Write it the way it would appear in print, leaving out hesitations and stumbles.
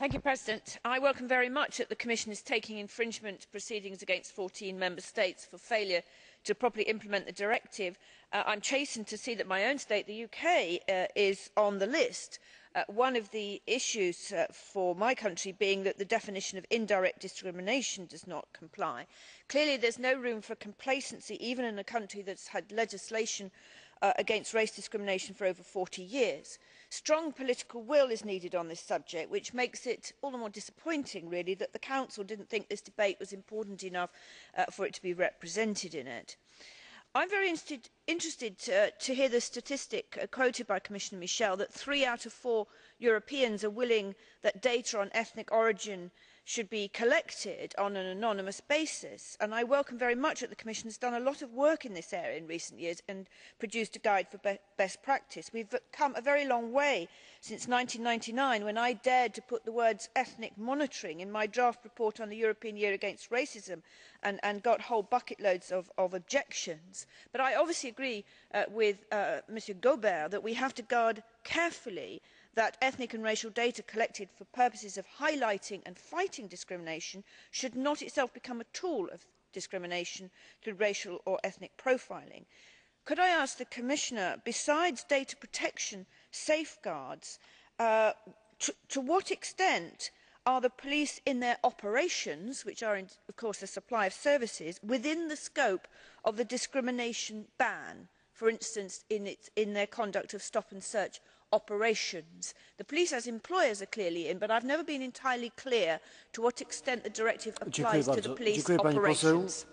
Mr President, I welcome very much that the Commission is taking infringement proceedings against 14 Member States for failure to properly implement the directive. I am chastened to see that my own state, the UK, is on the list. One of the issues for my country being that the definition of indirect discrimination does not comply. Clearly there is no room for complacency, even in a country that has had legislation against race discrimination for over 40 years. Strong political will is needed on this subject, which makes it all the more disappointing, really, that the Council did not think this debate was important enough for it to be represented in it. I am very interested to hear the statistic quoted by Commissioner Michel that 3 out of 4 Europeans are willing that data on ethnic origin should be collected on an anonymous basis, and I welcome very much that the Commission has done a lot of work in this area in recent years and produced a guide for best practice. We have come a very long way since 1999, when I dared to put the words ethnic monitoring in my draft report on the European Year Against Racism and got whole bucket loads of objections. But I obviously agree with Mr Gobert that we have to guard carefully that ethnic and racial data collected for purposes of highlighting and fighting discrimination should not itself become a tool of discrimination through racial or ethnic profiling. Could I ask the Commissioner, besides data protection safeguards, to what extent are the police in their operations, which are of course the supply of services, within the scope of the discrimination ban, for instance in their conduct of stop and search operations? The police as employers are clearly in, but I have never been entirely clear to what extent the directive applies to the police operations.